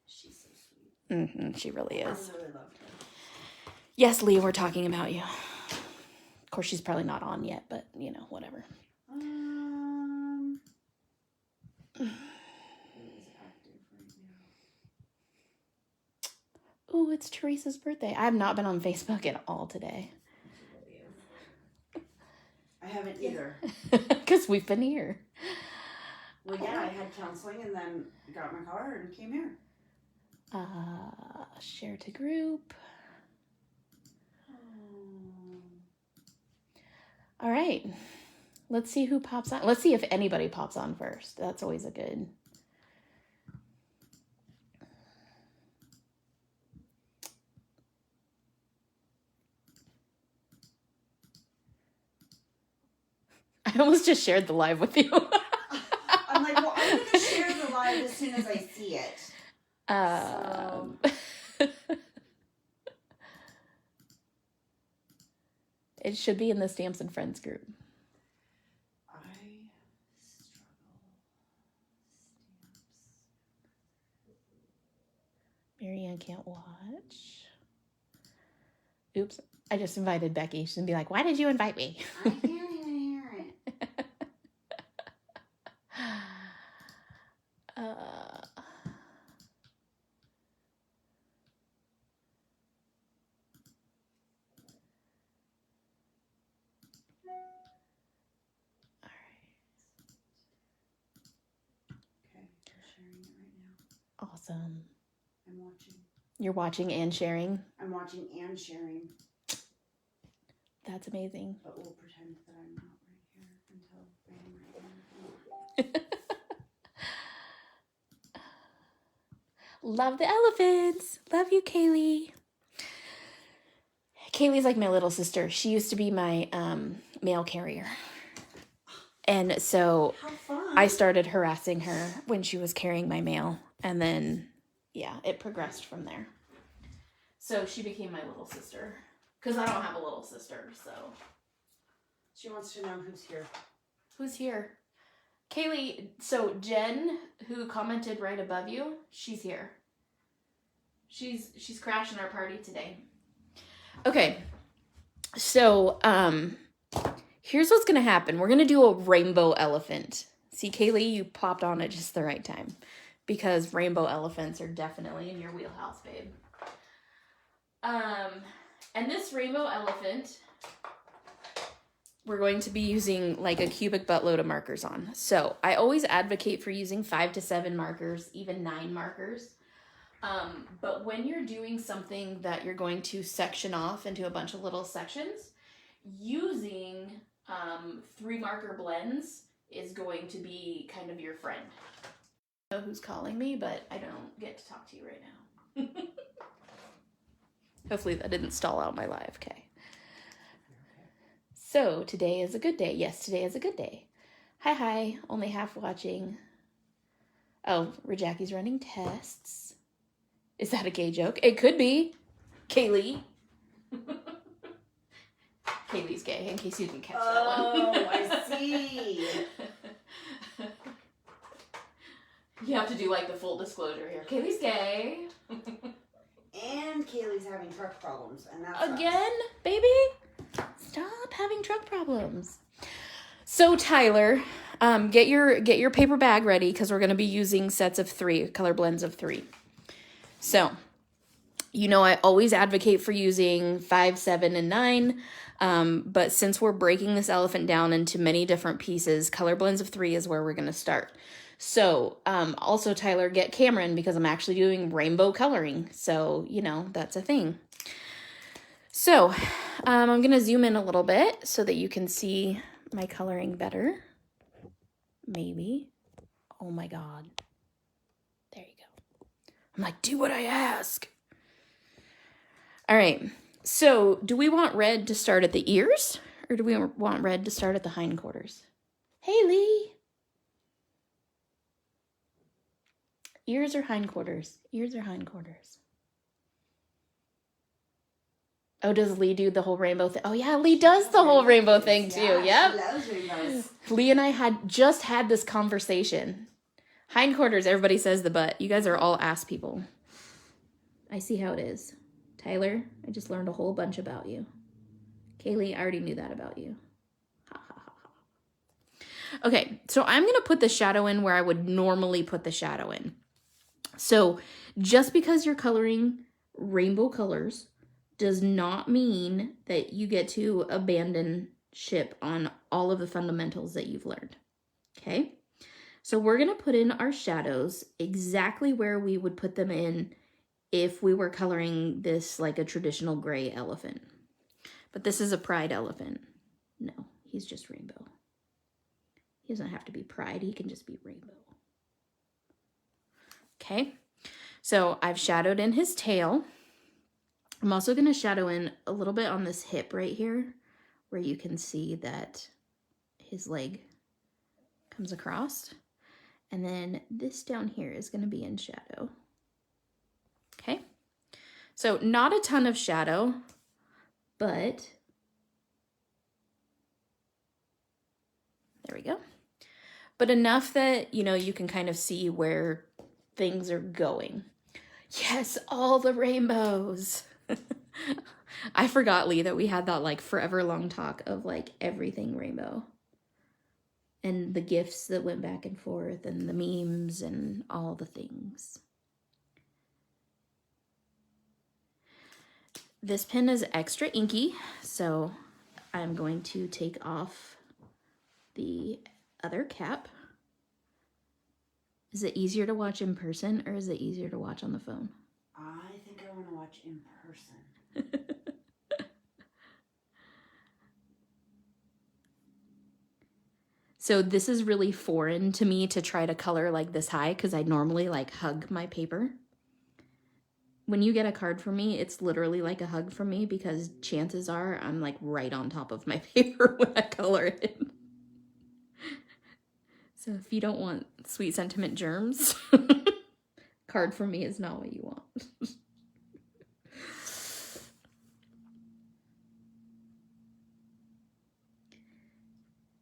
She's so sweet. She really is. I really love her. Yes, Lee, we're talking about you. Of course, she's probably not on yet, but, you know, whatever. Who is active right now? Ooh, it's Teresa's birthday. I have not been on Facebook at all today. I haven't either. Because we've been here. Well, yeah, I had counseling and then got my car and came here. Share to group. All right. Let's see who pops on. Let's see if anybody pops on first. That's always a good. I almost just shared the live with you. I'm like, well, I'm going to share the live as soon as I see it. It should be in the Stamps and Friends group. I struggle. Stamps. Marianne can't watch. Oops. I just invited Becky. She's going to be like, why did you invite me? I can't even hear it. Awesome. I'm watching. You're watching and sharing? I'm watching and sharing. That's amazing. But we'll pretend that I'm not right here until I am right here. Love the elephants. Love you, Kaylee. Kaylee's like my little sister. She used to be my mail carrier. And so I started harassing her when she was carrying my mail. And then, yeah, it progressed from there. So she became my little sister. Because I don't have a little sister, so. She wants to know who's here. Who's here? Kaylee, so Jen, who commented right above you, she's here. She's crashing our party today. Okay, so, here's what's going to happen. We're going to do a rainbow elephant. See, Kaylee, you popped on at just the right time. Because rainbow elephants are definitely in your wheelhouse, babe. And this rainbow elephant, we're going to be using like a cubic buttload of markers on. So I always advocate for using 5 to 7 markers, even 9 markers. But when you're doing something that you're going to section off into a bunch of little sections, using 3 marker blends is going to be kind of your friend. I don't know who's calling me, but I don't get to talk to you right now. Hopefully that didn't stall out my live, okay. So today is a good day. Yes, today is a good day. Hi, only half watching. Oh, Rajaki's running tests. Is that a gay joke? It could be. Kaylee. Kaylee's gay, in case you didn't catch that one. Oh, I see. You have to do like the full disclosure here. Kaylee's gay. And Kaylee's having truck problems. And that's again, baby? Stop having truck problems. So Tyler, get your paper bag ready because we're going to be using sets of 3, color blends of 3. So, you know, I always advocate for using 5, 7, and 9. But since we're breaking this elephant down into many different pieces, color blends of 3 is where we're going to start. So, also Tyler, get Cameron because I'm actually doing rainbow coloring. So, you know, that's a thing. So, I'm going to zoom in a little bit so that you can see my coloring better. Maybe. Oh my God. There you go. I'm like, do what I ask. All right. So, do we want red to start at the ears or do we want red to start at the hindquarters? Hey, Lee. Ears or hindquarters? Ears or hindquarters? Oh, does Lee do the whole rainbow thing? Oh, yeah, Lee does the whole rainbow thing, too. Yeah, Yep. she loves rainbows. Lee and I had just had this conversation. Hindquarters, everybody says the butt. You guys are all ass people. I see how it is. Tyler, I just learned a whole bunch about you. Kaylee, I already knew that about you. Ha ha ha ha. Okay, so I'm going to put the shadow in where I would normally put the shadow in. So just because you're coloring rainbow colors does not mean that you get to abandon ship on all of the fundamentals that you've learned. Okay? So we're going to put in our shadows exactly where we would put them in if we were coloring this like a traditional gray elephant. But this is a pride elephant. No, he's just rainbow. He doesn't have to be pride. He can just be rainbow. Okay, so I've shadowed in his tail. I'm also going to shadow in a little bit on this hip right here where you can see that his leg comes across. And then this down here is going to be in shadow. Okay, so not a ton of shadow, but there we go. But enough that, you know, you can kind of see where things are going. Yes, all the rainbows. I forgot, Lee, that we had that like forever long talk of like everything rainbow. And the gifts that went back and forth and the memes and all the things. This pen is extra inky, so I'm going to take off the other cap. Is it easier to watch in person or is it easier to watch on the phone? I think I want to watch in person. So this is really foreign to me to try to color like this high because I normally like hug my paper. When you get a card from me, it's literally like a hug from me because chances are I'm like right on top of my paper when I color it. So if you don't want sweet sentiment germs, card from me is not what you want.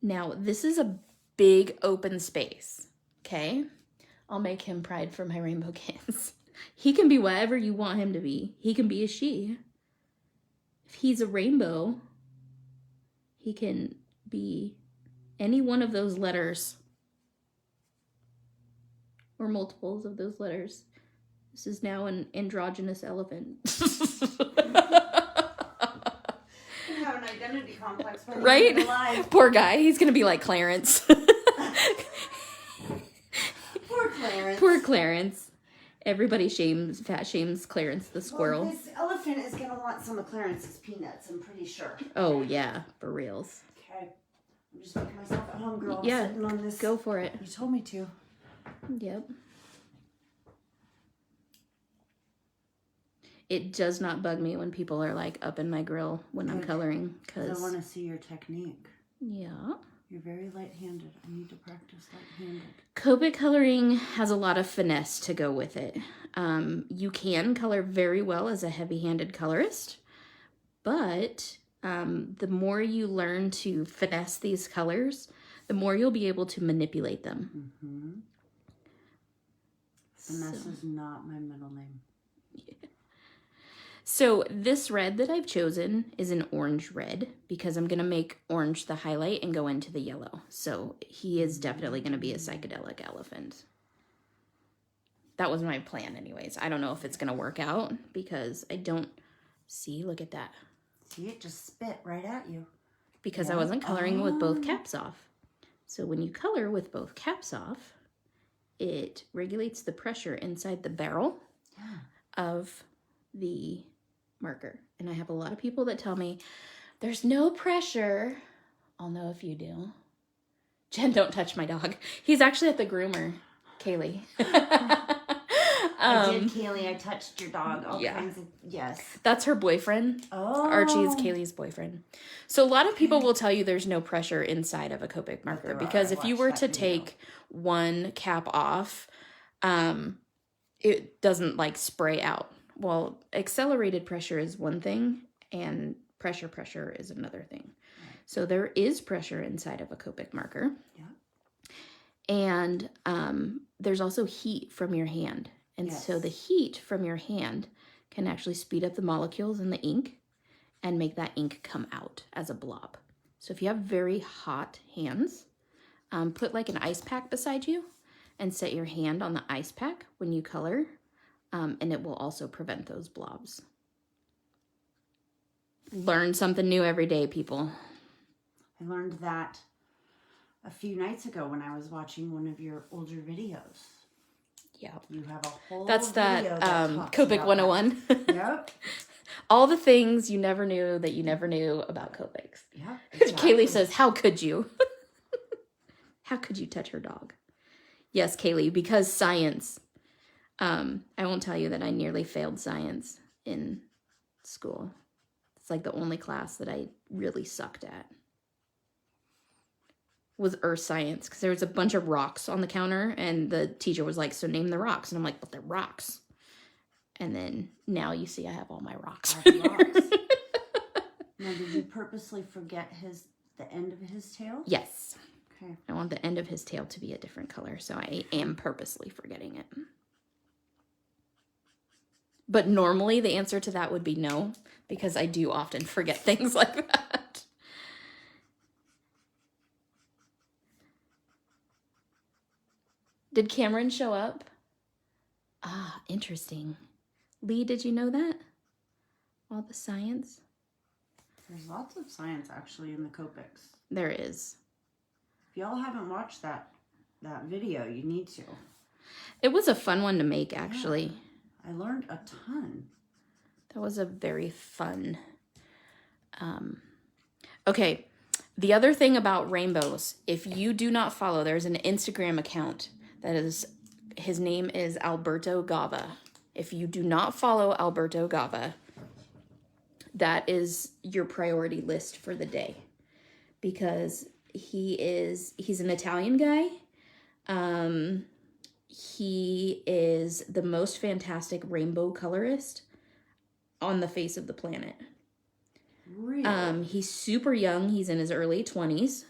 Now, this is a big open space, okay? I'll make him pride for my rainbow kids. He can be whatever you want him to be. He can be a she. If he's a rainbow, he can be any one of those letters or multiples of those letters. This is now an androgynous elephant. Have an identity complex, but right? Alive. Poor guy. He's gonna be like Clarence. Poor Clarence. Poor Clarence. Everybody fat shames Clarence the squirrel. Well, this elephant is gonna want some of Clarence's peanuts, I'm pretty sure. Oh yeah, for reals. Okay. I'm just making myself at home, girl. I'm Yeah, sitting on this. go for it. You told me to. Yep. It does not bug me when people are like up in my grill when I'm coloring. Because I want to see your technique. Yeah. You're very light-handed. I need to practice light-handed. Copic coloring has a lot of finesse to go with it. You can color very well as a heavy-handed colorist, but the more you learn to finesse these colors, the more you'll be able to manipulate them. Mm-hmm. Finesse is not my middle name. Yeah. So this red that I've chosen is an orange red because I'm going to make orange the highlight and go into the yellow. So he is definitely going to be a psychedelic elephant. That was my plan anyways. I don't know if it's going to work out because I don't see, look at that. See, it just spit right at you. Because I wasn't coloring with both caps off. So when you color with both caps off, it regulates the pressure inside the barrel of the marker. And I have a lot of people that tell me, there's no pressure. I'll know if you do. Jen, don't touch my dog. He's actually at the groomer, Kaylee. I did, Kaylee. I touched your dog. All kinds of, yes. That's her boyfriend. Oh. Archie is Kaylee's boyfriend. So a lot of people will tell you there's no pressure inside of a Copic marker because if you were to take one cap off, it doesn't like spray out. Well, accelerated pressure is one thing and pressure is another thing. Right. So there is pressure inside of a Copic marker. Yeah. And there's also heat from your hand. And so the heat from your hand can actually speed up the molecules in the ink and make that ink come out as a blob. So if you have very hot hands, put like an ice pack beside you and set your hand on the ice pack when you color, and it will also prevent those blobs. Learn something new every day, people. I learned that a few nights ago when I was watching one of your older videos. Yeah. You have a whole That's video that talks Copic about 101. that. Yep. All the things you never knew that you never knew about Copics. Yep. Exactly. Kaylee says, how could you? How could you touch her dog? Yes, Kaylee, because science. I won't tell you that I nearly failed science in school. It's like the only class that I really sucked at was earth science, because there was a bunch of rocks on the counter and the teacher was like, so name the rocks. And I'm like, but they're rocks. And then now you see I have all my rocks. Rocks. Now, did you purposely forget the end of his tail? Yes. Okay. I want the end of his tail to be a different color, so I am purposely forgetting it. But normally the answer to that would be no, because I do often forget things like that. Did Cameron show up? Ah, interesting. Lee, did you know that? All the science? There's lots of science actually in the Copics. There is. If y'all haven't watched that video, you need to. It was a fun one to make, actually. Yeah, I learned a ton. That was a very fun. Okay, the other thing about rainbows, if you do not follow, there's an Instagram account that is, his name is Alberto Gava. If you do not follow Alberto Gava, that is your priority list for the day, because he's an Italian guy. He is the most fantastic rainbow colorist on the face of the planet. Really? He's super young. He's in his early 20s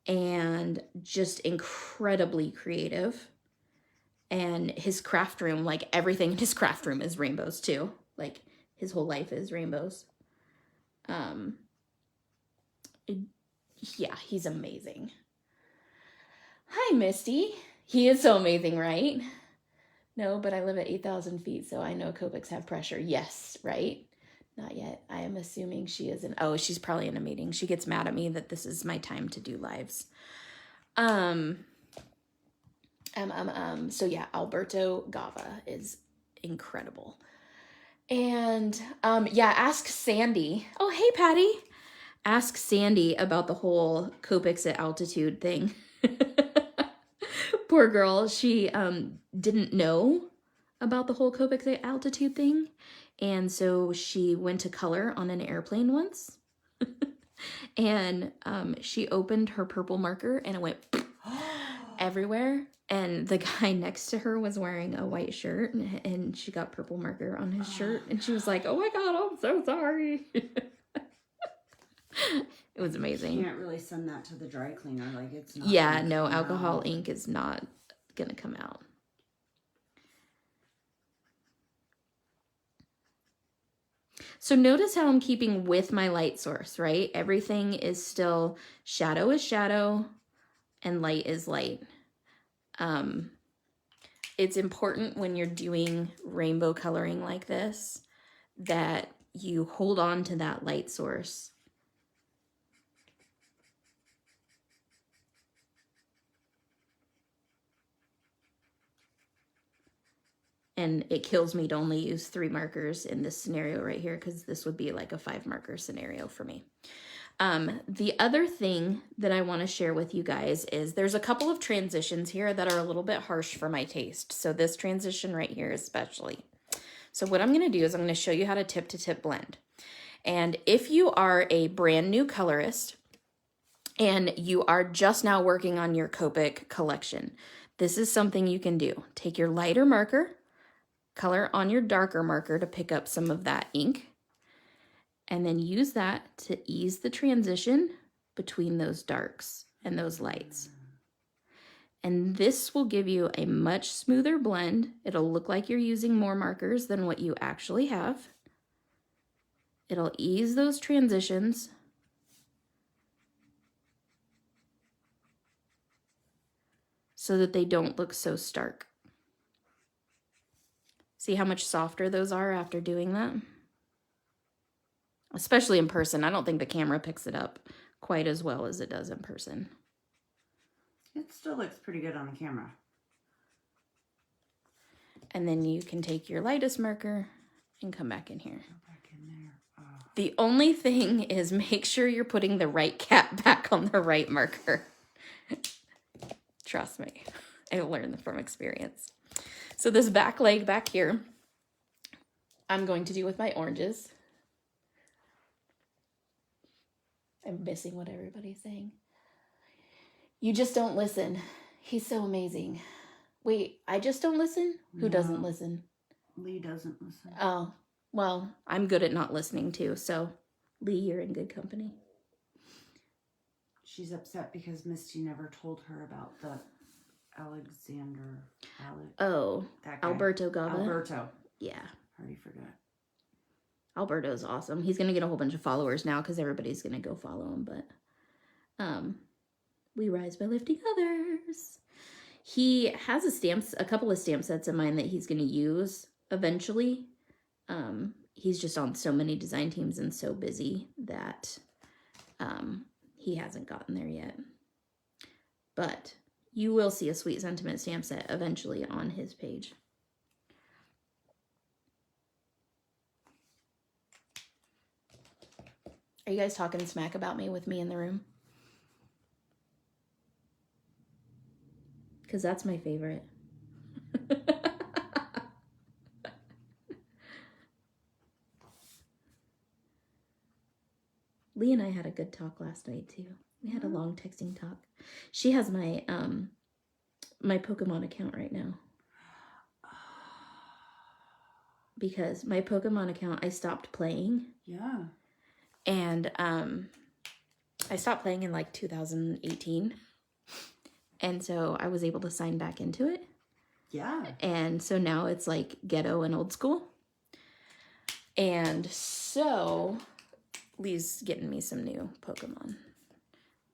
and just incredibly creative. And his craft room, like everything in his craft room is rainbows too. Like his whole life is rainbows. Yeah, he's amazing. Hi, Misty. He is so amazing, right? No, but I live at 8,000 feet, so I know Copics have pressure. Yes, right? Not yet. I am assuming she is in... Oh, she's probably in a meeting. She gets mad at me that this is my time to do lives. So yeah, Alberto Gava is incredible. And yeah, ask Sandy. Oh, hey, Patty. Ask Sandy about the whole Copics at altitude thing. Poor girl. She didn't know about the whole Copics at altitude thing. And so she went to color on an airplane once. And she opened her purple marker and it went everywhere. And the guy next to her was wearing a white shirt and she got purple marker on his shirt. And she was like, oh my God, I'm so sorry. It was amazing. You can't really send that to the dry cleaner. Like it's not. Yeah, no, alcohol ink is not going to come out. So notice how I'm keeping with my light source, right? Everything is still, shadow is shadow and light is light. It's important when you're doing rainbow coloring like this that you hold on to that light source. And it kills me to only use 3 markers in this scenario right here, because this would be like a 5 marker scenario for me. The other thing that I want to share with you guys is there's a couple of transitions here that are a little bit harsh for my taste. So this transition right here especially. So what I'm going to do is I'm going to show you how to tip-to-tip blend. And if you are a brand new colorist and you are just now working on your Copic collection, this is something you can do. Take your lighter marker, color on your darker marker to pick up some of that ink, and then use that to ease the transition between those darks and those lights. And this will give you a much smoother blend. It'll look like you're using more markers than what you actually have. It'll ease those transitions. So that they don't look so stark. See how much softer those are after doing that? Especially in person. I don't think the camera picks it up quite as well as it does in person. It still looks pretty good on the camera. And then you can take your lightest marker and come back in here. Go back in there. Oh. The only thing is make sure you're putting the right cap back on the right marker. Trust me, I learned from experience. So this back leg back here, I'm going to do with my oranges. I'm missing what everybody's saying. You just don't listen. He's so amazing. Wait, I just don't listen? Who doesn't listen? Lee doesn't listen. Oh, well, I'm good at not listening too, so Lee, you're in good company. She's upset because Misty never told her about the Alexander. Oh, that guy. Alberto Gaba. Alberto. Yeah. Already forgot. Alberto's awesome. He's going to get a whole bunch of followers now because everybody's going to go follow him, but we rise by lifting others. He has a couple of stamp sets in mind that he's going to use eventually. He's just on so many design teams and so busy that he hasn't gotten there yet. But you will see a Sweet Sentiment stamp set eventually on his page. Are you guys talking smack about me with me in the room? Because that's my favorite. Lee and I had a good talk last night too. We had a long texting talk. She has my my Pokemon account right now. Because my Pokemon account, I stopped playing. Yeah. And I stopped playing in like 2018. And so I was able to sign back into it. Yeah. And so now it's like ghetto and old school. And so Lee's getting me some new Pokemon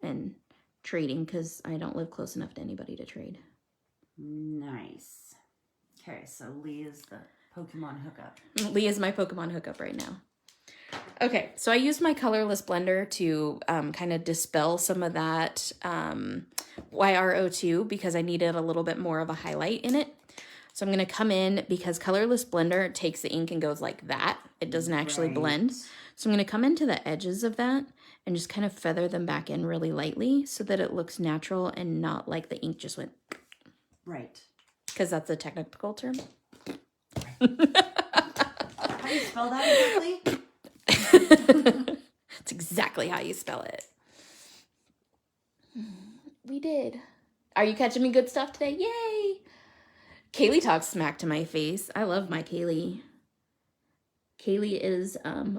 and trading because I don't live close enough to anybody to trade. Nice. Okay, so Lee is the Pokemon hookup. Lee is my Pokemon hookup right now. Okay, so I used my colorless blender to kind of dispel some of that YRO2 because I needed a little bit more of a highlight in it. So I'm going to come in because colorless blender takes the ink and goes like that. It doesn't actually blend. So I'm going to come into the edges of that and just kind of feather them back in really lightly so that it looks natural and not like the ink just went. Right. Because that's a technical term. How do you spell that exactly? That's exactly how you spell it. We did. Are you catching me good stuff today? Yay! Kaylee talks smack to my face. I love my Kaylee. Kaylee is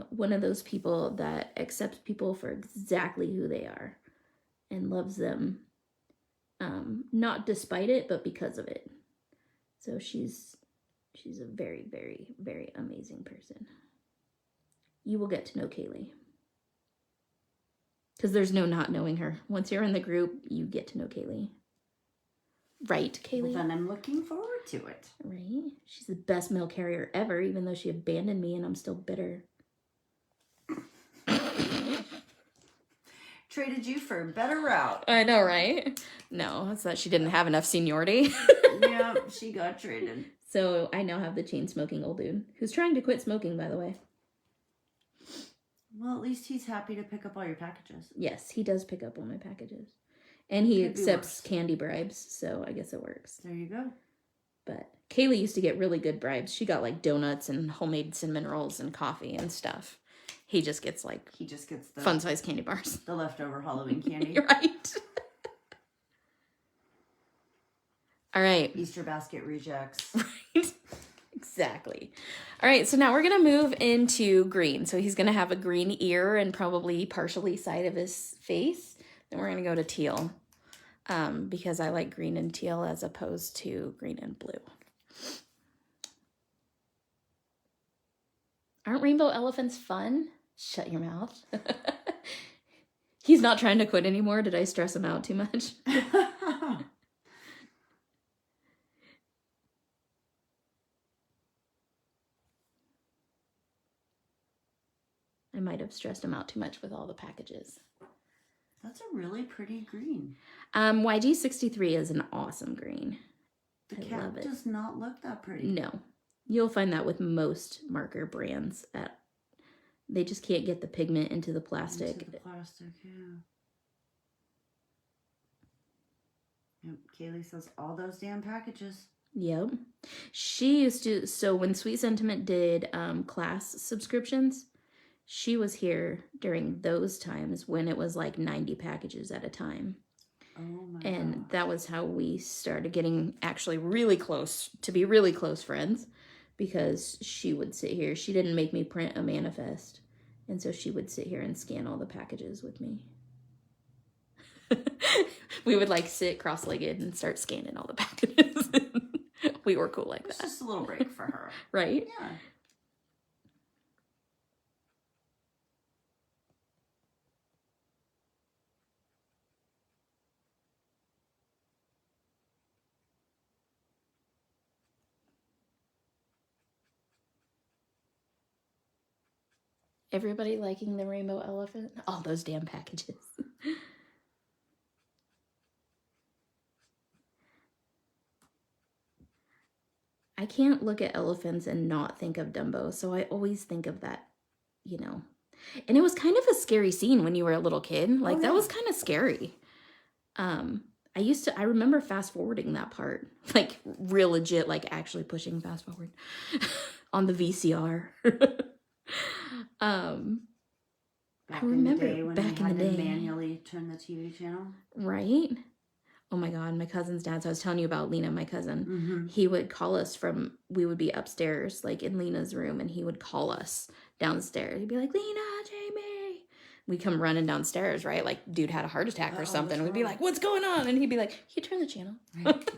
one of those people that accepts people for exactly who they are and loves them, not despite it, but because of it. So she's a very, very, very amazing person. You will get to know Kaylee. Because there's no not knowing her. Once you're in the group, you get to know Kaylee. Right, Kaylee? Well, then I'm looking forward to it. Right? She's the best mail carrier ever, even though she abandoned me and I'm still bitter. Traded you for a better route. I know, right? No, it's that she didn't have enough seniority. Yeah, she got traded. So I now have the chain-smoking old dude, who's trying to quit smoking, by the way. Well, at least he's happy to pick up all your packages. Yes, he does pick up all my packages. And he accepts candy bribes, so I guess it works. There you go. But Kaylee used to get really good bribes. She got like donuts and homemade cinnamon rolls and coffee and stuff. He just gets the fun-sized candy bars. The leftover Halloween candy. Right. All right. Easter basket rejects. Right. Exactly. All right, so now we're going to move into green. So he's going to have a green ear and probably partially side of his face. Then we're going to go to teal. because I like green and teal as opposed to green and blue. Aren't rainbow elephants fun? Shut your mouth. He's not trying to quit anymore. Did I stress him out too much? I might have stressed him out too much with all the packages. That's a really pretty green. YG63 is an awesome green. The I cap love it. does not look that pretty. No. You'll find that with most marker brands. They just can't get the pigment into the plastic. Into the plastic, yeah. Yep, Kaylee says all those damn packages. Yep. She used to, so when Sweet Sentiment did class subscriptions, she was here during those times when it was like 90 packages at a time. Oh my And gosh. that was how we started getting actually really close, to be really close friends, because she would sit here. She didn't make me print a manifest. And so she would sit here and scan all the packages with me. We would like sit cross-legged and start scanning all the packages. We were cool like It's that. just a little break for her. Right? Yeah. Everybody liking the rainbow elephant? All those damn packages. I can't look at elephants and not think of Dumbo, so I always think of that, you know. And it was kind of a scary scene when you were a little kid. Like, that was kind of scary. I remember fast forwarding that part. Like, real legit, like, actually pushing fast forward on the VCR. Back I remember in the day when back we in had the to day. manually turn the TV channel. Right? Oh my God, my cousin's dad. So I was telling you about Lena, my cousin. Mm-hmm. He would call us we would be upstairs, like in Lena's room, and he would call us downstairs. He'd be like, Lena, Jamie. We'd come running downstairs, right? Like, dude had a heart attack or something. We'd be like, what's going on? And he'd be like, you turn the channel. Right.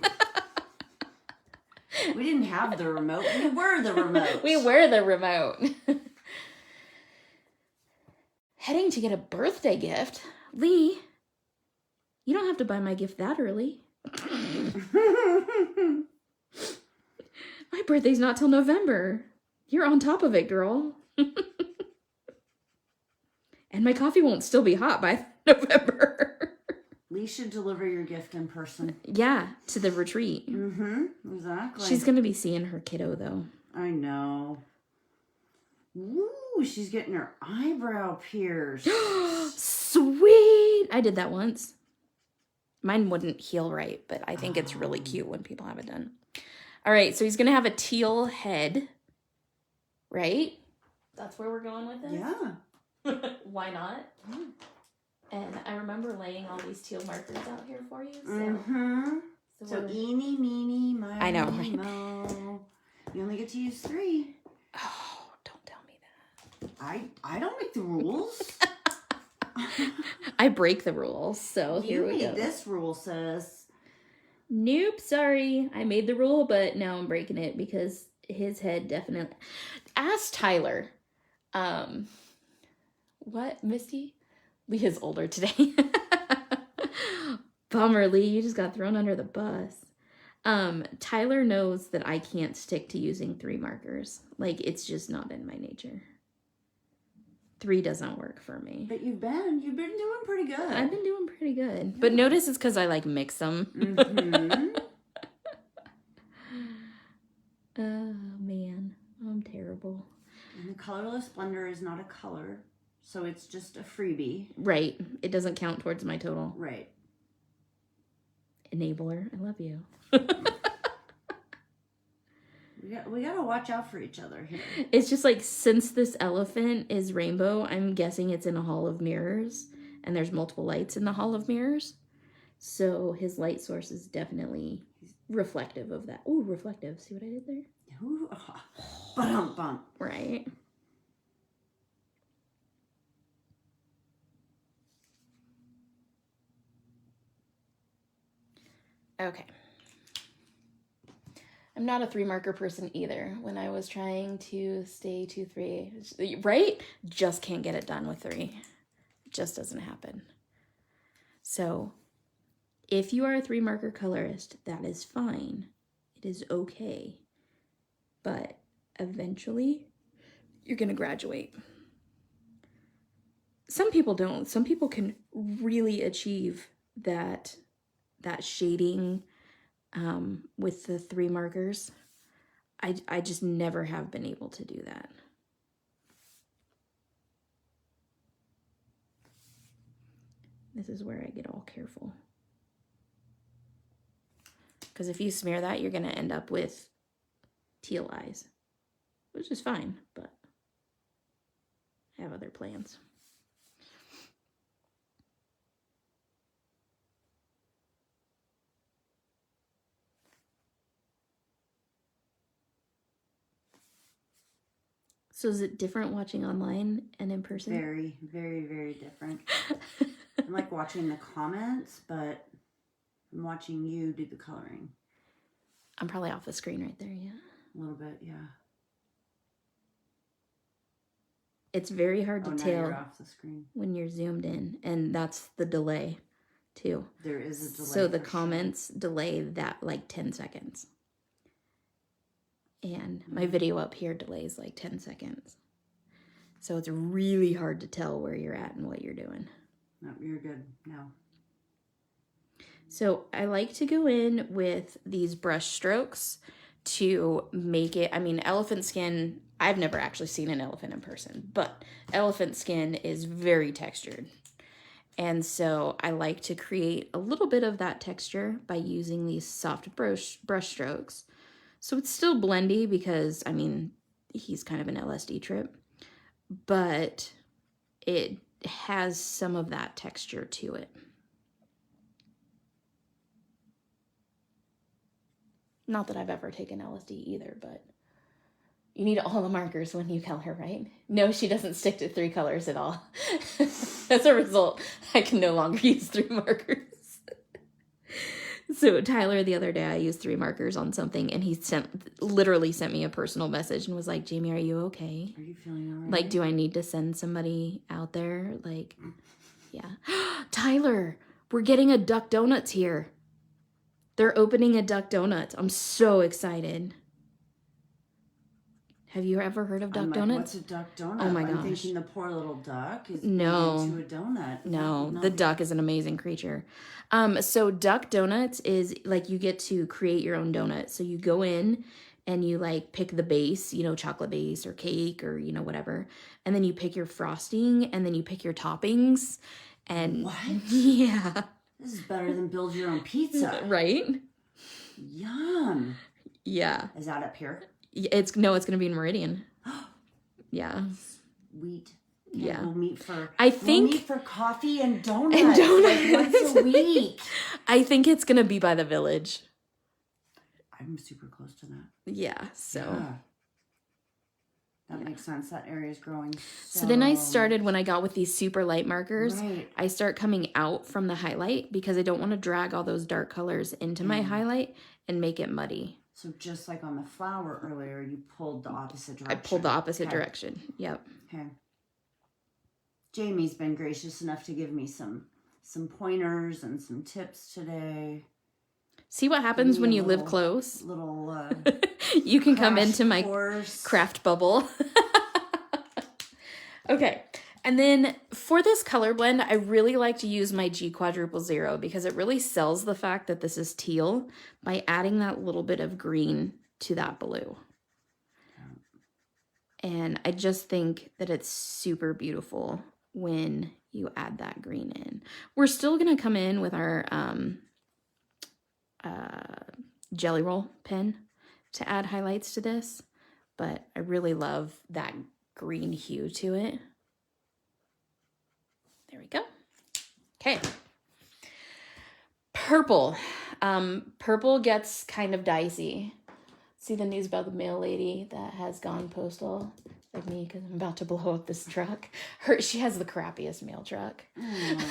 We didn't have the remote. We were the remote. We were the remote. Heading to get a birthday gift. Lee, you don't have to buy my gift that early. My birthday's not till November. You're on top of it, girl. And my coffee won't still be hot by November. Lee should deliver your gift in person. Yeah, to the retreat. Mm-hmm. Exactly. She's going to be seeing her kiddo, though. I know. Ooh, she's getting her eyebrow pierced. Sweet! I did that once. Mine wouldn't heal right, but I think it's really cute when people have it done. All right, so he's going to have a teal head, right? That's where we're going with this? Yeah. Why not? And I remember laying all these teal markers out here for you. So, Mm-hmm. So eeny, meeny, miny, I know, right? mo. You only get to use 3. Oh, don't tell me that. I don't make the rules. I break the rules, so here we You go. made this rule, sis. Nope, sorry. I made the rule, but now I'm breaking it because his head definitely... Ask Tyler. What, Misty? Lee is older today. Bummer, Lee. You just got thrown under the bus. Tyler knows that I can't stick to using 3 markers. Like, it's just not in my nature. 3 doesn't work for me. But you've been doing pretty good. I've been doing pretty good. But notice it's because I, like, mix them. Mm-hmm. Oh, man. I'm terrible. And the colorless blender is not a color, so it's just a freebie. Right. It doesn't count towards my total. Right. Enabler. I love you. We gotta watch out for each other here. It's just like, since this elephant is rainbow, I'm guessing it's in a hall of mirrors, and there's multiple lights in the hall of mirrors. So his light source is definitely reflective of that. Ooh, reflective. See what I did there? Ooh, bump. Right. Okay. I'm not a 3 marker person either. When I was trying to stay 2-3, right? Just can't get it done with 3. It just doesn't happen. So if you are a 3 marker colorist, that is fine. It is okay. But eventually you're going to graduate. Some people don't. Some people can really achieve that shading with the 3 markers. I just never have been able to do that. This is where I get all careful. Because if you smear that, you're going to end up with teal eyes, which is fine, but I have other plans. So is it different watching online and in person? Very, very, very different. I'm like watching the comments, but I'm watching you do the coloring. I'm probably off the screen right there, yeah. A little bit, yeah. It's very hard to now tell you're off the screen. When you're zoomed in, and that's the delay too. There is a delay. So the comments delay that like 10 seconds. And my video up here delays like 10 seconds. So it's really hard to tell where you're at and what you're doing. No, you're good now. So I like to go in with these brush strokes to make it, I mean, elephant skin, I've never actually seen an elephant in person, but elephant skin is very textured. And so I like to create a little bit of that texture by using these soft brush strokes. So it's still blendy because, I mean, he's kind of an LSD trip, but it has some of that texture to it. Not that I've ever taken LSD either, but you need all the markers when you color, right? No, she doesn't stick to 3 colors at all. As a result, I can no longer use 3 markers. So Tyler, the other day, I used 3 markers on something, and he literally sent me a personal message and was like, Jamie, are you okay? Are you feeling all right? Like, do I need to send somebody out there? Like, yeah. Tyler, we're getting a Duck Donuts here. They're opening a Duck Donuts. I'm so excited. Have you ever heard of Duck Donuts? What's a Duck Donut? Oh my I'm gosh. thinking the poor little duck is No. into a donut. No, the duck is an amazing creature. So Duck Donuts is like you get to create your own donut. So you go in and you like pick the base, you know, chocolate base or cake or, you know, whatever. And then you pick your frosting and then you pick your toppings. And what? Yeah. This is better than build your own pizza. Right? Yum. Yeah. Is that up here? It's going to be in Meridian. Yeah. Sweet. Okay, Yeah. We'll meet for coffee and donuts. Like once a week. I think it's going to be by the Village. I'm super close to that. Yeah. So. Yeah. That makes sense. That area is growing. So then I started, when I got with these super light markers, right. I start coming out from the highlight because I don't want to drag all those dark colors into my highlight and make it muddy. So just like on the flower earlier, you pulled the opposite direction. I pulled the opposite direction. Yep. Okay. Jamie's been gracious enough to give me some pointers and some tips today. See what happens when you live close? You can come into my craft bubble. Okay. And then for this color blend, I really like to use my G₁0 because it really sells the fact that this is teal by adding that little bit of green to that blue. And I just think that it's super beautiful when you add that green in. We're still going to come in with our Jelly Roll pen to add highlights to this, but I really love that green hue to it. There we go. Okay. Purple. Purple gets kind of dicey. See the news about the mail lady that has gone postal? like me, because I'm about to blow up this truck. She has the crappiest mail truck.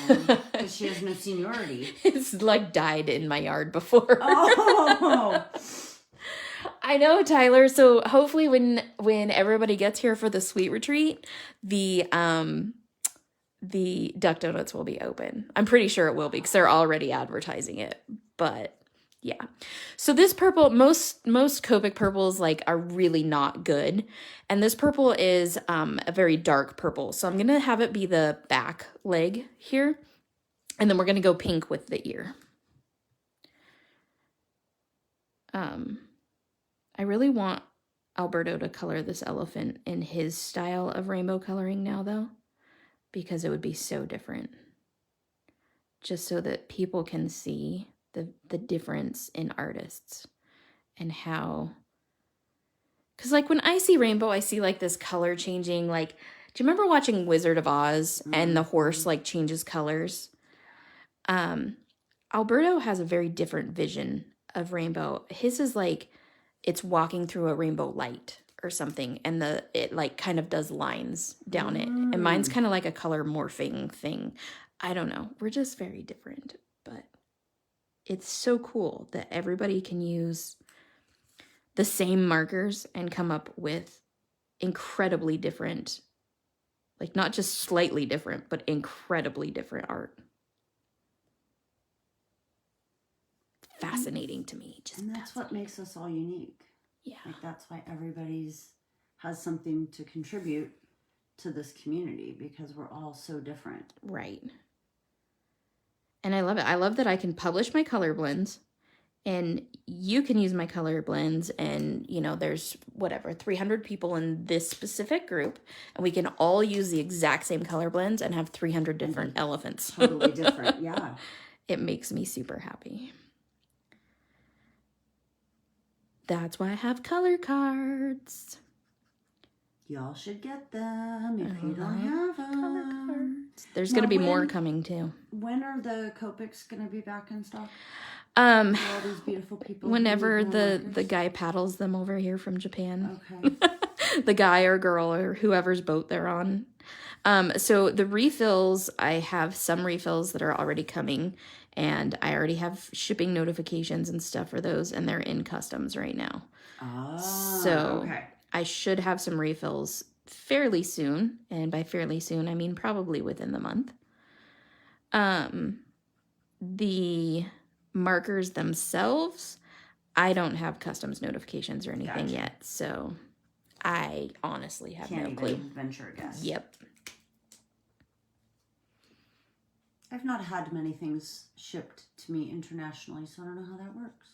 Because she has no seniority. It's like died in my yard before. Oh! I know, Tyler. So hopefully when everybody gets here for the sweet retreat, the Duck Donuts will be open. I'm pretty sure it will be because they're already advertising it. But yeah. So this purple, most Copic purples like are really not good. And this purple is a very dark purple. So I'm going to have it be the back leg here. And then we're going to go pink with the ear. I really want Alberto to color this elephant in his style of rainbow coloring now, though, because it would be so different. Just so that people can see the difference in artists and how... Because, like, when I see rainbow, I see, like, this color changing, like... Do you remember watching Wizard of Oz and the horse, like, changes colors? Alberto has a very different vision of rainbow. His is, like... It's walking through a rainbow light or something, and it like kind of does lines down it. And mine's kind of like a color morphing thing. I don't know. We're just very different, but it's so cool that everybody can use the same markers and come up with incredibly different, like not just slightly different, but incredibly different art. Fascinating to me. And that's what makes us all unique. Yeah. Like that's why everybody's has something to contribute to this community, because we're all so different. Right. And I love it. I love that I can publish my color blends and you can use my color blends, and you know, there's 300 people in this specific group, and we can all use the exact same color blends and have 300 different elephants. Totally different. Yeah. It makes me super happy. That's why I have color cards. Y'all should get them if you don't have them. There's going to be more coming too. When are the Copics going to be back in stock? All these beautiful people. Whenever the guy paddles them over here from Japan. Okay. The guy or girl or whoever's boat they're on. So the refills, I have some refills that are already coming, and I already have shipping notifications and stuff for those, and they're in customs right now. So okay. I should have some refills fairly soon, and by fairly soon, I mean probably within the month. The markers themselves, I don't have customs notifications or anything yet, so I honestly have no clue. Venture a guess. Yep. I've not had many things shipped to me internationally, so I don't know how that works.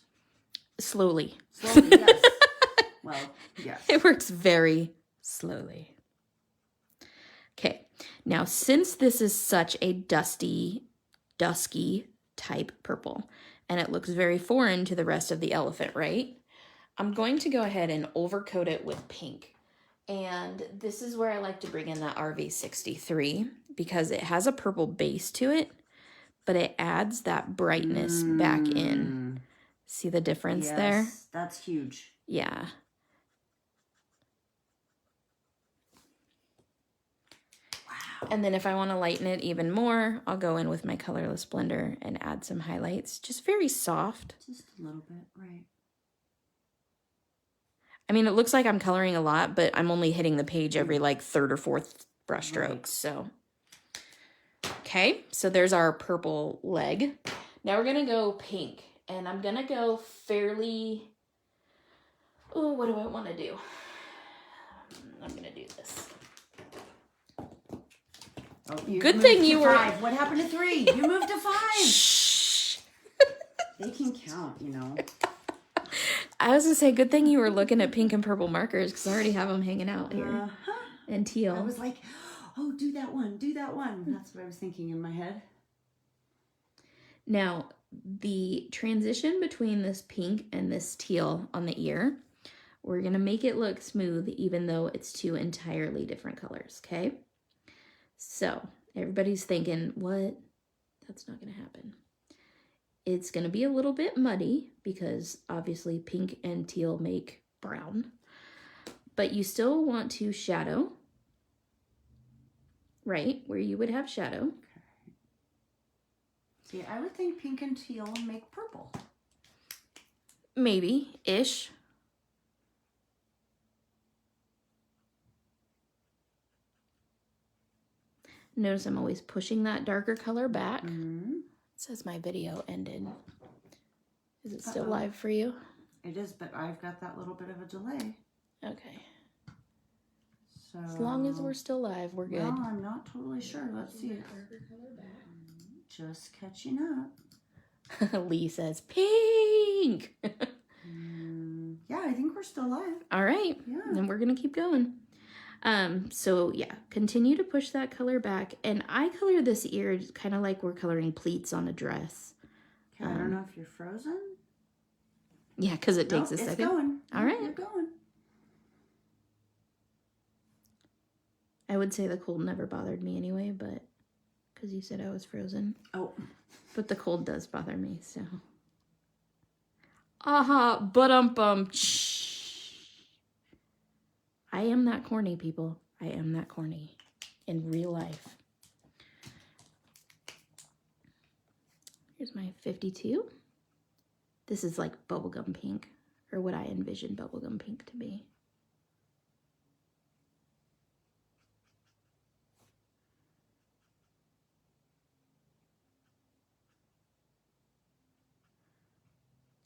Slowly. Slowly, yes. Well, yes. It works very slowly. Okay. Now, since this is such a dusky type purple, and it looks very foreign to the rest of the elephant, right? I'm going to go ahead and overcoat it with pink. And this is where I like to bring in the RV63, because it has a purple base to it, but it adds that brightness back in. See the difference there? That's huge. Yeah. Wow. And then if I want to lighten it even more, I'll go in with my colorless blender and add some highlights. Just very soft. Just a little bit, right. I mean, it looks like I'm coloring a lot, but I'm only hitting the page every like third or fourth brush strokes. So, okay. So there's our purple leg. Now we're going to go pink, and I'm going to go fairly, oh, what do I want to do? I'm going to do this. Oh, good thing you were. 5. What happened to 3? You moved to 5. Shh. They can count, you know. I was going to say, good thing you were looking at pink and purple markers, because I already have them hanging out here. And teal. I was like, oh, do that one, do that one. That's what I was thinking in my head. Now, the transition between this pink and this teal on the ear, we're going to make it look smooth, even though it's 2 entirely different colors, okay? So, everybody's thinking, what? That's not going to happen. It's going to be a little bit muddy because obviously pink and teal make brown. but you still want to shadow, right, where you would have shadow. Okay. See, I would think pink and teal make purple. Maybe-ish. Notice I'm always pushing that darker color back. Mm-hmm. It says my video ended. Is it still live for you? It is, but I've got that little bit of a delay. Okay. So As long as we're still live, we're good. well, I'm not totally sure. Let's see it. Just catching up. Lee says pink. Yeah, I think we're still live. All right. Yeah. Then we're going to keep going. So yeah, continue to push that color back. And I color this ear kind of like we're coloring pleats on a dress. Okay, I don't know if you're frozen. Yeah, because it takes a it's second. Going. All right. You're going. I would say the cold never bothered me anyway, but because you said I was frozen. Oh. But the cold does bother me, so. Aha, but I am that corny, people. I am that corny in real life. Here's my 52. This is like bubblegum pink, or what I envision bubblegum pink to be.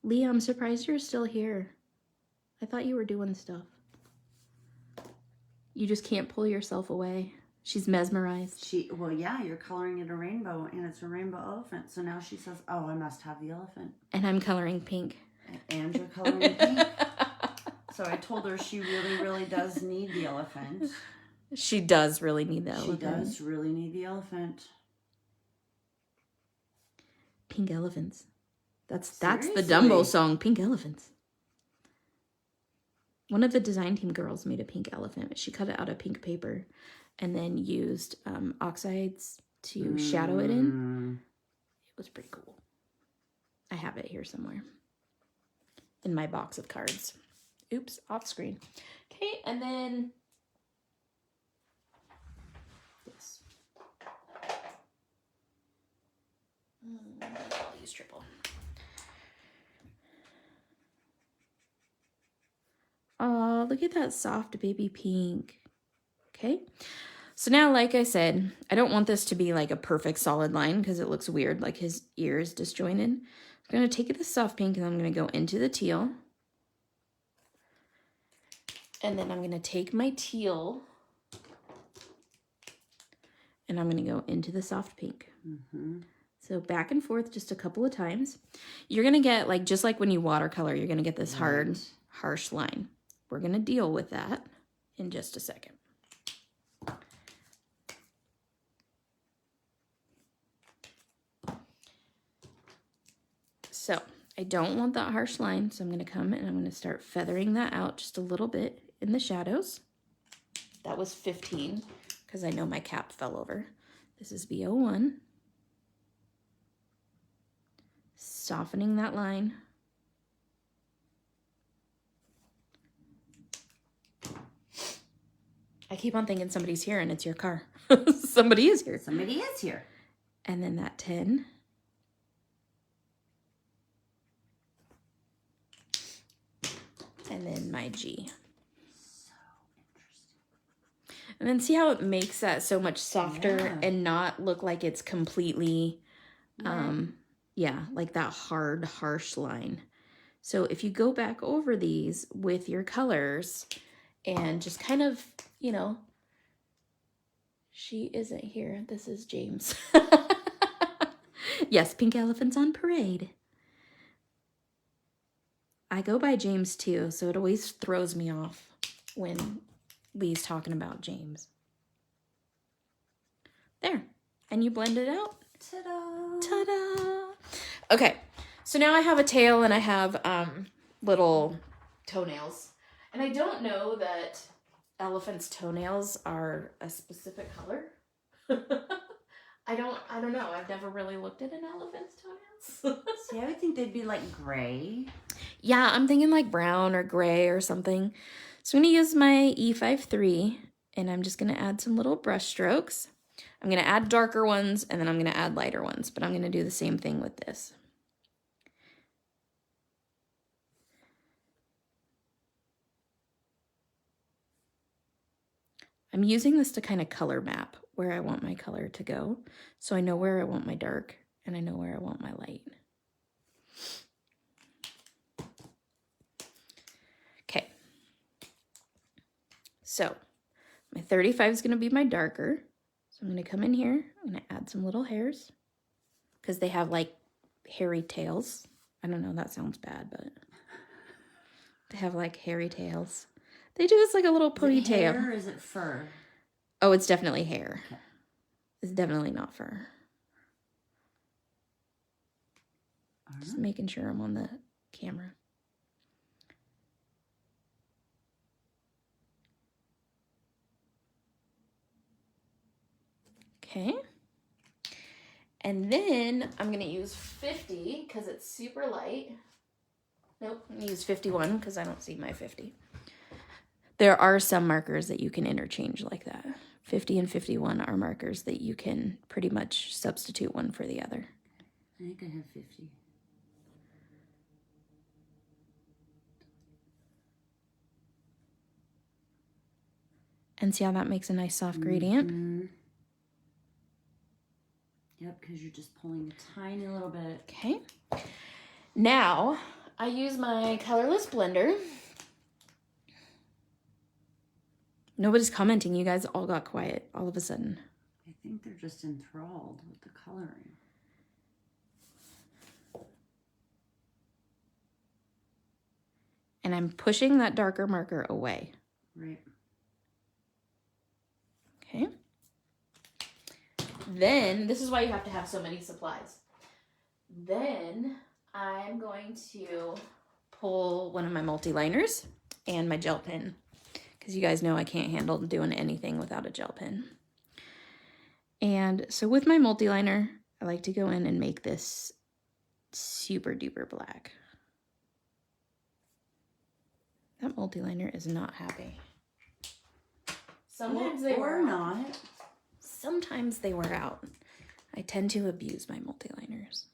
Leah, I'm surprised you're still here. I thought you were doing stuff. You just can't pull yourself away. She's mesmerized. Well, yeah, you're coloring it a rainbow, and it's a rainbow elephant. So now she says, oh, I must have the elephant. And I'm coloring pink. And you're coloring pink. So I told her she really, really does need the elephant. She does really need the elephant. She does really need the elephant. Pink elephants. That's Seriously? the Dumbo song, Pink Elephants. One of the design team girls made a pink elephant. She cut it out of pink paper and then used oxides to shadow it in. It was pretty cool. I have it here somewhere in my box of cards. Oops, off screen. Okay, and then this. I'll use triple. Oh, look at that soft baby pink. Okay. So now, like I said, I don't want this to be like a perfect solid line because it looks weird, like his ear is disjointed. I'm going to take this soft pink and I'm going to go into the teal. And then I'm going to take my teal and I'm going to go into the soft pink. Mm-hmm. So back and forth just a couple of times. You're going to get, like, just like when you watercolor, you're going to get this hard, harsh line. We're going to deal with that in just a second. So I don't want that harsh line, so I'm going to come and I'm going to start feathering that out just a little bit in the shadows. That was 15 because I know my cap fell over. This is B01. Softening that line. I keep on thinking somebody's here and it's your car. Somebody is here. Somebody is here. And then that 10. And then my G. So interesting. And then see how it makes that so much softer and not look like it's completely, yeah, like that hard, harsh line. So if you go back over these with your colors and just kind of, you know, she isn't here. This is James. Yes, pink elephants on parade. I go by James too, so it always throws me off when Lee's talking about James. There. And you blend it out. Ta-da! Ta-da! Okay, so now I have a tail and I have little toenails. And I don't know that elephants' toenails are a specific color. I don't know. I've never really looked at an elephant's toenails. See, I would think they'd be like gray. Yeah, I'm thinking like brown or gray or something. So I'm going to use my E53, and I'm just going to add some little brush strokes. I'm going to add darker ones, and then I'm going to add lighter ones, but I'm going to do the same thing with this. I'm using this to kind of color map where I want my color to go, so I know where I want my dark, and I know where I want my light. Okay. So my 35 is going to be my darker. So I'm going to come in here. I'm going to add some little hairs because they have like hairy tails. I don't know, that sounds bad, but they have like hairy tails. They do this like a little ponytail. Is it hair or is it fur? Oh, it's definitely hair. Okay. It's definitely not fur. Just making sure I'm on the camera. Okay. And then I'm going to use 50 because it's super light. Nope, I'm going to use 51 because I don't see my 50. There are some markers that you can interchange like that. 50 and 51 are markers that you can pretty much substitute one for the other. I think I have 50. And see how that makes a nice soft gradient? Mm-hmm. Yep, because you're just pulling a tiny little bit. Okay. Now, I use my colorless blender. Nobody's commenting. You guys all got quiet all of a sudden. I think they're just enthralled with the coloring. And I'm pushing that darker marker away. Right. Okay. Then, this is why you have to have so many supplies. Then, I'm going to pull one of my multi-liners and my gel pen. Because you guys know I can't handle doing anything without a gel pen. And so with my multi-liner, I like to go in and make this super duper black. That multi-liner is not happy. Sometimes they wear out. Sometimes they wear out. I tend to abuse my multi-liners.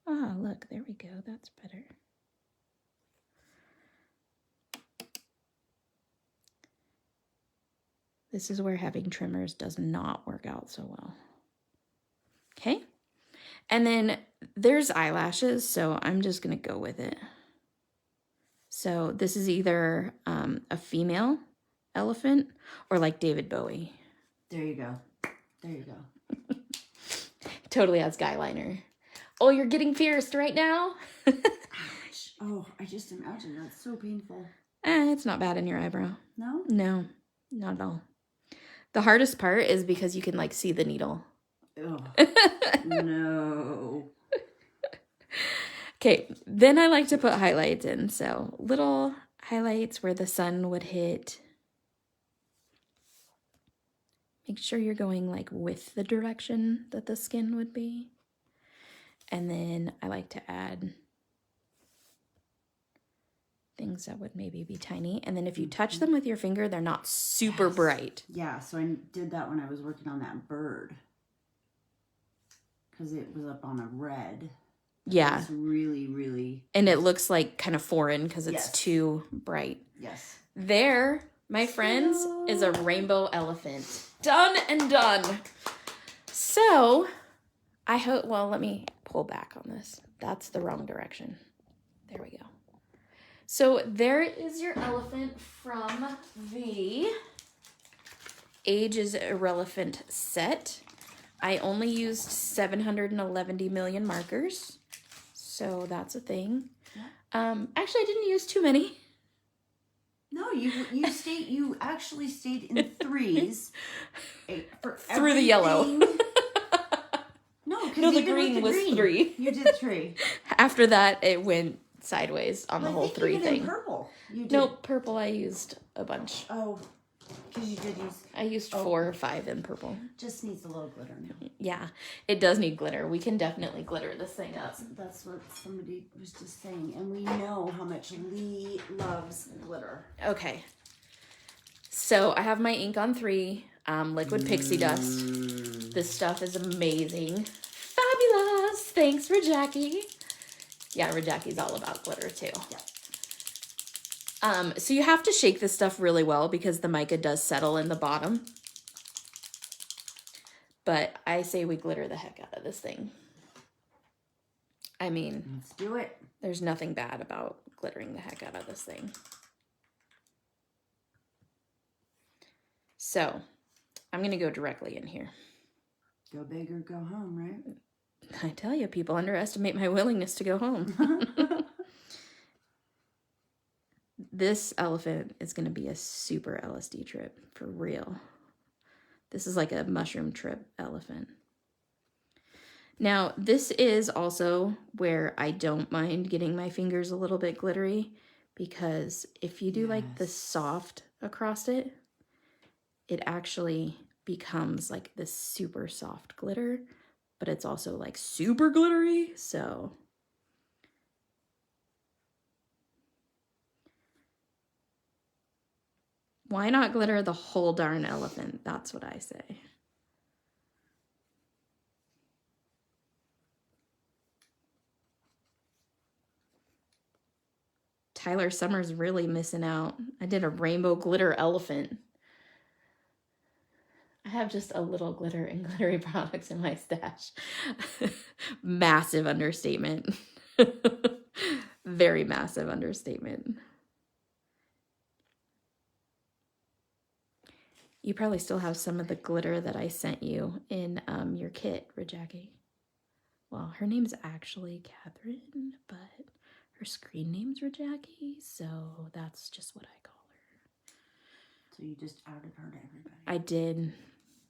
Ah, look, there we go. That's better. This is where having trimmers does not work out so well. Okay. And then there's eyelashes, so I'm just going to go with it. So this is either a female elephant or like David Bowie. There you go. There you go. Totally has guy liner. Oh, you're getting pierced right now? Ouch. Oh, I just imagine that's so painful. It's not bad in your eyebrow. No? No, not at all. The hardest part is because you can like see the needle. Oh, no. Okay, then I like to put highlights in. So little highlights where the sun would hit. Make sure you're going like with the direction that the skin would be. And then I like to add things that would maybe be tiny. And then if you touch them with your finger, they're not super bright. Yeah, so I did that when I was working on that bird. Because it was up on a red. Yeah. It's really, really... And it looks like kind of foreign because it's too bright. Yes. There, my friends, is a rainbow elephant. Done and done. So, I hope... Well, let me pull back on this. That's the wrong direction. There we go. So, there is your elephant from the Age is Irrelevant set. I only used 711 million markers. So that's a thing. Yeah. Actually, I didn't use too many. No, you actually stayed in threes for through the yellow. No, the green was 3. You did 3. After that, it went sideways on the whole 3 thing. Purple. You did. Nope, purple I used a bunch. Oh. Because you did use... I used 4 or 5 in purple. Just needs a little glitter now. Yeah, it does need glitter. We can definitely glitter this thing up. That's what somebody was just saying. And we know how much Lee loves glitter. Okay. So I have my ink on 3, liquid pixie dust. This stuff is amazing. Fabulous. Thanks, Rajaki. Yeah, Rajaki's all about glitter too. Yeah. So you have to shake this stuff really well because the mica does settle in the bottom. But I say we glitter the heck out of this thing. I mean, let's do it. There's nothing bad about glittering the heck out of this thing. So I'm going to go directly in here. Go big or go home, right? I tell you, people underestimate my willingness to go home. This elephant is going to be a super LSD trip, for real. This is like a mushroom trip elephant. Now, this is also where I don't mind getting my fingers a little bit glittery, because if you do like the soft across it, it actually becomes like this super soft glitter, but it's also like super glittery, so... Why not glitter the whole darn elephant? That's what I say. Tyler Summers really missing out. I did a rainbow glitter elephant. I have just a little glitter and glittery products in my stash. Massive understatement. Very massive understatement. You probably still have some of the glitter that I sent you in your kit, Rajaki. Well, her name's actually Catherine, but her screen name's Rajaki, so that's just what I call her. So you just outed her to everybody. I did.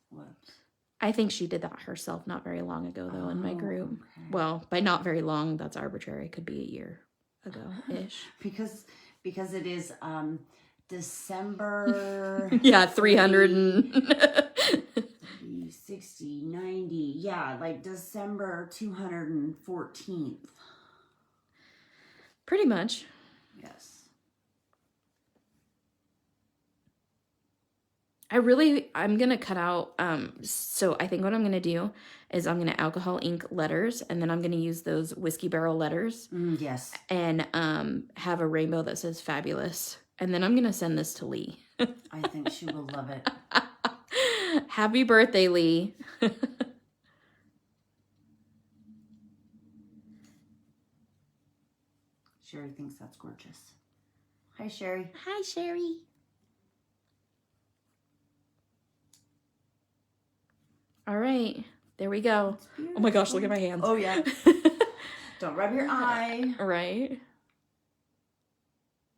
Whoops. I think she did that herself not very long ago, though, in my group. Okay. Well, by not very long, that's arbitrary. It could be a year ago-ish. because it is December... Yeah, 300 and... 60, 90. Yeah, like December 214th. Pretty much. Yes. I'm going to cut out, so I think what I'm going to do is I'm going to alcohol ink letters, and then I'm going to use those whiskey barrel letters. Yes. And have a rainbow that says fabulous. And then I'm going to send this to Lee. I think she will love it. Happy birthday, Lee. Sherry thinks that's gorgeous. Hi, Sherry. Hi, Sherry. All right. There we go. Oh my gosh, look at my hands. Oh, yeah. Don't rub your eye. Right.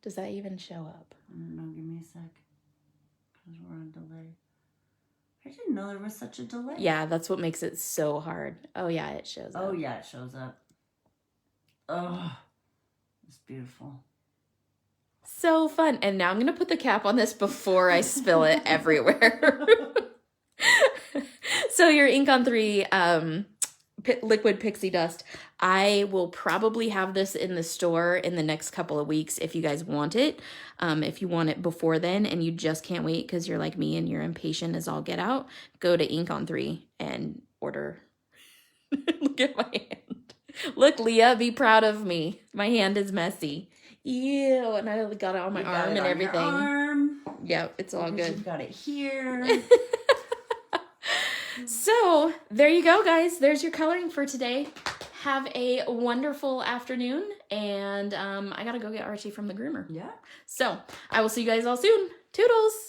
Does that even show up? I don't know. Give me a sec. Because we're on delay. I didn't know there was such a delay. Yeah, that's what makes it so hard. Oh, yeah, it shows up. Oh, yeah, it shows up. Oh, it's beautiful. So fun. And now I'm going to put the cap on this before I spill it everywhere. So your ink on 3 liquid pixie dust. I will probably have this in the store in the next couple of weeks if you guys want it. If you want it before then and you just can't wait because you're like me and you're impatient as all get out, go to ink on 3 and order. Look at my hand. Look, Leah, be proud of me. My hand is messy. Ew, and I got it on my arm and everything. Arm. Yeah, it's all good. You've got it here. So there you go, guys. There's your coloring for today. Have a wonderful afternoon, and I gotta go get Archie from the groomer. Yeah. So I will see you guys all soon. Toodles!